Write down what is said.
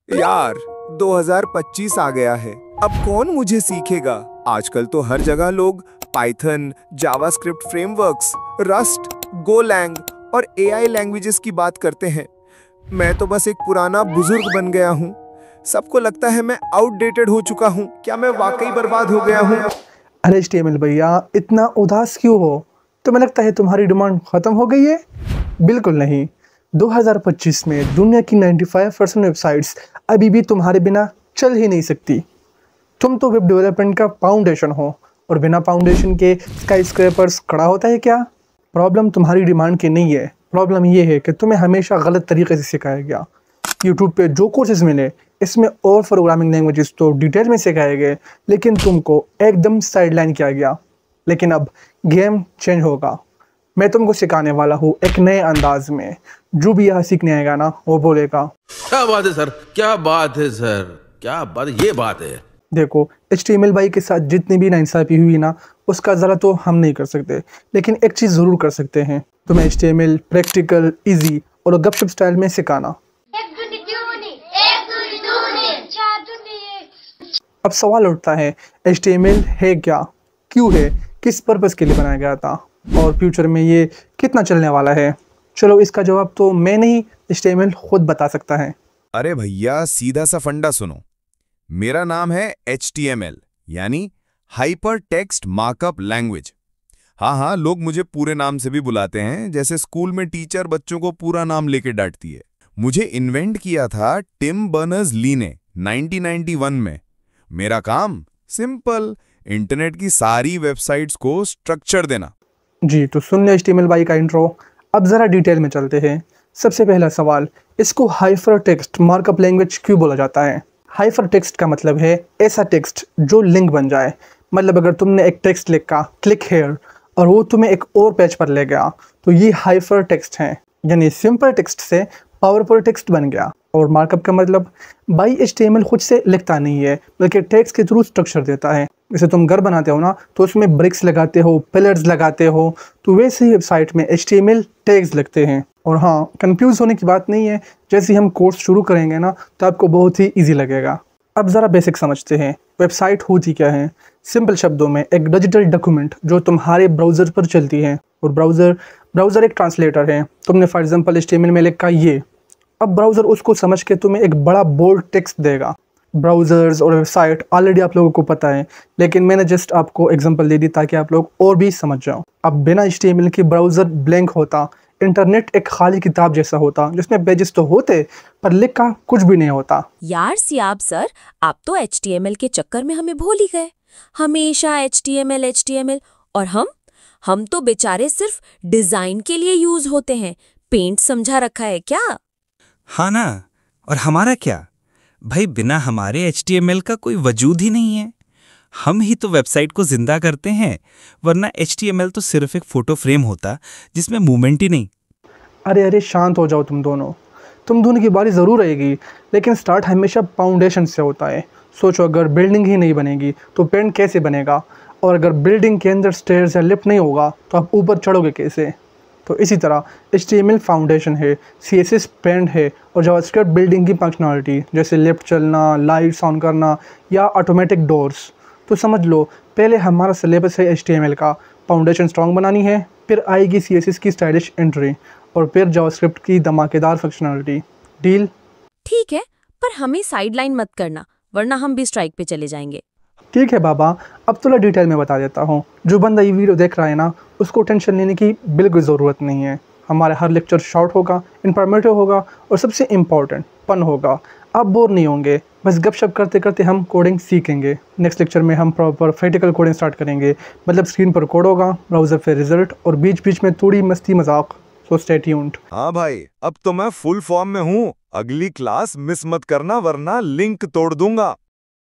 यार 2025 आ गया है। अब कौन मुझे सीखेगा? आजकल तो हर जगह लोग Python, JavaScript frameworks, rust, Golang और एआई लैंग्वेजेस की बात करते हैं। मैं तो बस एक पुराना बुजुर्ग बन गया हूँ। सबको लगता है मैं आउटडेटेड हो चुका हूँ। क्या मैं वाकई बर्बाद हो गया हूँ? अरे एचटीएमएल भैया, इतना उदास क्यों हो? तुम्हें लगता है तुम्हारी डिमांड खत्म हो गई है? बिल्कुल नहीं। 2025 में दुनिया की 95% वेबसाइट्स अभी भी तुम्हारे बिना चल ही नहीं सकती। तुम तो वेब डेवलपमेंट का फाउंडेशन हो, और बिना फाउंडेशन के स्काई स्क्रैपर्स खड़ा होता है क्या? प्रॉब्लम तुम्हारी डिमांड की नहीं है। प्रॉब्लम ये है कि तुम्हें हमेशा गलत तरीके से सिखाया गया। यूट्यूब पे जो कोर्सेज मिले, इसमें और प्रोग्रामिंग लैंग्वेजेस तो डिटेल में सिखाए गए, लेकिन तुमको एकदम साइडलाइन किया गया। लेकिन अब गेम चेंज होगा। मैं तुमको सिखाने वाला हूँ एक नए अंदाज में। जो भी यहाँ सीखने आएगा ना, वो बोलेगा क्या बात है सर, क्या बात है सर, क्या बात है, ये बात है। देखो, एचटीएमएल भाई के साथ जितनी भी नाइंसाफी हुई ना, उसका ज़रा तो हम नहीं कर सकते, लेकिन एक चीज़ ज़रूर कर सकते हैं। तुम्हें एचटीएमएल प्रैक्टिकल, इजी और गपशप स्टाइल में सिखाना। अब सवाल उठता है, एचटीएमएल है क्या, क्यों है, किस पर्पस के लिए बनाया गया था, और फ्यूचर में ये कितना चलने वाला है? चलो, इसका जवाब तो मैं नहीं, एचटीएमएल खुद बता सकता है। अरे भैया, सीधा सा फंडा सुनो। मेरा नाम है HTML, यानी हाइपर टेक्स्ट मार्कअप लैंग्वेज। हाँ, लोग मुझे पूरे नाम से भी बुलाते हैं, जैसे स्कूल में टीचर बच्चों को पूरा नाम लेके डांटती है। मुझे इन्वेंट किया था टिम बर्नर्स-ली ने 1991 में। मेरा काम सिंपल, इंटरनेट की सारी वेबसाइट्स को स्ट्रक्चर देना। जी, तो सुन ले एचटीएमएल भाई का इंट्रो। अब ज़रा डिटेल में चलते हैं। सबसे पहला सवाल, इसको हाइपर टेक्स्ट मार्कअप लैंग्वेज क्यों बोला जाता है? हाइपर टेक्स्ट का मतलब है ऐसा टेक्स्ट जो लिंक बन जाए। मतलब अगर तुमने एक टेक्स्ट लिखा, क्लिक हेयर, और वो तुम्हें एक और पेज पर ले गया, तो ये हाइपर टेक्स्ट है। यानी सिंपल टेक्स्ट से पावरफुल टेक्स्ट बन गया। और मार्कअप का मतलब, भाई एचटीएमएल खुद से लिखता नहीं है, बल्कि टेक्स्ट के थ्रू स्ट्रक्चर देता है। जैसे तुम घर बनाते हो ना, तो उसमें ब्रिक्स लगाते हो, पिलर्स लगाते हो, तो वैसे ही वेबसाइट में एचटीएमएल टैग्स लगते हैं। और हाँ, कंफ्यूज होने की बात नहीं है। जैसे ही हम कोर्स शुरू करेंगे ना, तो आपको बहुत ही ईजी लगेगा। अब ज़रा बेसिक समझते हैं, वेबसाइट होती क्या है। सिंपल शब्दों में, एक डिजिटल डॉक्यूमेंट जो तुम्हारे ब्राउज़र पर चलती है। और ब्राउज़र एक ट्रांसलेटर है। तुमने फॉर एग्जांपल एचटीएमएल में लिखा ये, अब ब्राउज़र उसको समझ के तुम्हें एक बड़ा बोल्ड टेक्स्ट देगा। ब्राउज़र्स और वेबसाइट ऑलरेडी आप लोगों को पता है, लेकिन मैंने जस्ट आपको एग्जांपल दे दी ताकि आप लोग और भी समझ जाओ। अब बिना एचटीएमएल के ब्राउज़र ब्लैंक होता, इंटरनेट एक खाली किताब जैसा होता, जिसमें पेजेस तो होते पर लिखा कुछ भी नहीं होता। यार सियाब सर, आप तो HTML के चक्कर में हमें भूल ही गए। हमेशा HTML और हम तो बेचारे सिर्फ डिजाइन के लिए यूज होते हैं। पेंट समझा रखा है क्या? हाँ ना, और हमारा क्या भाई, बिना हमारे HTML का कोई वजूद ही नहीं है। हम ही तो वेबसाइट को जिंदा करते हैं, वरना HTML तो सिर्फ एक फोटो फ्रेम होता जिसमें मूवमेंट ही नहीं। अरे शांत हो जाओ तुम दोनों की बारी ज़रूर आएगी, लेकिन स्टार्ट हमेशा फाउंडेशन से होता है। सोचो, अगर बिल्डिंग ही नहीं बनेगी तो पेंट कैसे बनेगा? और अगर बिल्डिंग के अंदर स्टेयर्स या लिफ्ट नहीं होगा तो आप ऊपर चढ़ोगे कैसे? तो इसी तरह HTML फाउंडेशन है, CSS पेंट है, और जावास्क्रिप्ट बिल्डिंग की फंक्शनलिटी, जैसे लिफ्ट चलना, लाइट्स ऑन करना या ऑटोमेटिक डोर्स। तो समझ लो, पहले हमारा सिलेबस है HTML का, फाउंडेशन स्ट्रॉन्ग बनानी है, फिर आएगी CSS की स्टाइलिश एंट्री, और फिर जावास्क्रिप्ट की धमाकेदार फंक्शनलिटी। डील? ठीक है, पर हमें साइडलाइन मत करना, वरना हम भी स्ट्राइक पे चले जाएंगे। ठीक है बाबा, अब थोड़ा डिटेल में बता देता हूँ। जो बंदा ये वीडियो देख रहा है ना, उसको टेंशन लेने की बिल्कुल ज़रूरत नहीं है। हमारा हर लेक्चर शॉर्ट होगा, इन्फॉर्मेटिव होगा, और सबसे इम्पॉर्टेंट फन होगा। आप बोर नहीं होंगे। बस गपशप करते करते हम कोडिंग सीखेंगे। नेक्स्ट लेक्चर में हम प्रॉपर प्रैक्टिकल कोडिंग स्टार्ट करेंगे। मतलब स्क्रीन पर कोड होगा, ब्राउज़र पे रिजल्ट, और बीच बीच में थोड़ी मस्ती मजाक। So stay tuned. हाँ भाई, अब तो मैं फुल फॉर्म में हूँ। अगली क्लास मिस मत करना, वरना लिंक तोड़ दूंगा।